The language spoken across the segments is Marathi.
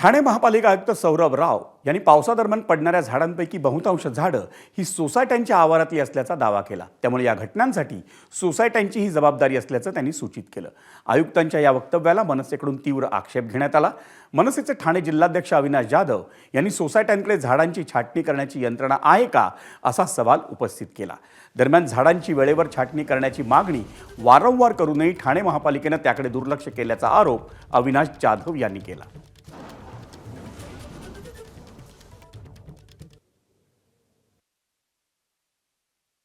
ठाणे महापालिका आयुक्त सौरभ राव यांनी पावसादरम्यान पडणाऱ्या झाडांपैकी बहुतांश झाडं ही सोसायट्यांच्या आवारातली असल्याचा दावा केला। त्यामुळे या घटनांसाठी सोसायट्यांची ही जबाबदारी असल्याचं त्यांनी सूचित केलं। आयुक्तांच्या या वक्तव्याला मनसेकडून तीव्र आक्षेप घेण्यात आला। मनसेचे ठाणे जिल्हाध्यक्ष अविनाश जाधव यांनी सोसायट्यांकडे झाडांची छाटणी करण्याची यंत्रणा आहे का असा सवाल उपस्थित केला। दरम्यान झाडांची वेळेवर छाटणी करण्याची मागणी वारंवार करूनही ठाणे महापालिकेनं त्याकडे दुर्लक्ष केल्याचा आरोप अविनाश जाधव यांनी केला।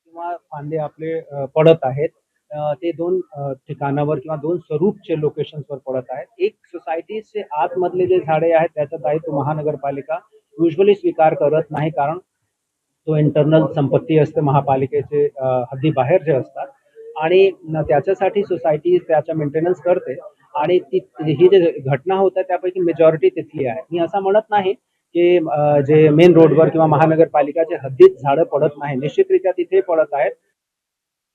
किंवा फांदे आपले पडत आहेत ते दोन ठिकाणावर किंवा दोन स्वरूपचे लोकेशन्सवर पडत आहेत। एक सोसायटीचे आतमधले जे झाडे आहेत त्याचं दायित्व महानगरपालिका युजली स्वीकार करत नाही, कारण तो इंटरनल संपत्ती असते महापालिकेचे हद्दीबाहेर जे असतात आणि त्याच्यासाठी सोसायटी त्याचा मेंटेनन्स करते आणि ही जे घटना होत आहे त्यापैकी मेजॉरिटी तिथली आहे। मी असं म्हणत नाही की जे मेन रोडवर किंवा महानगरपालिकाच्या हद्दीत झाडं पडत नाही, निश्चितरित्या तिथे पडत आहेत।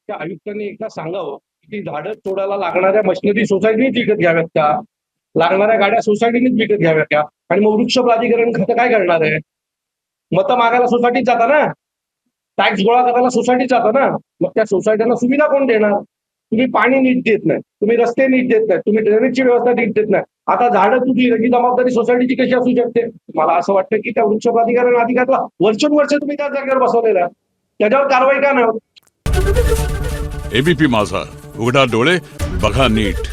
त्या आयुक्तांनी एकदा सांगावं की झाडं तोडायला लागणाऱ्या मशिनरी सोसायटीनेच विकत घ्याव्यात का, लागणाऱ्या गाड्या सोसायटीनेच विकत घ्याव्यात का, आणि मग वृक्ष प्राधिकरण खातं काय करणार आहे? मतं मागायला सोसायटीत जाता ना, टॅक्स गोळा करायला सोसायटीत जाता ना, मग त्या सोसायट्यांना सुविधा कोण देणार? तुम्ही पाणी नीट देत नाही, तुम्ही रस्ते नीट देत नाही, तुम्ही ड्रेनेजची व्यवस्था नीट देत नाही। आता झाडं तुझी याची जबाबदारी सोसायटीची कशी असू शकते? मला असं वाटतं की त्या वृक्ष प्राधिकरण अधिकाऱ्याला वर्षोनवर्ष तुम्ही त्या जागेवर बसवलेला आहे, त्याच्यावर कारवाई का नाही होत? एबीपी माझा, उघडा डोळे बघा नीट।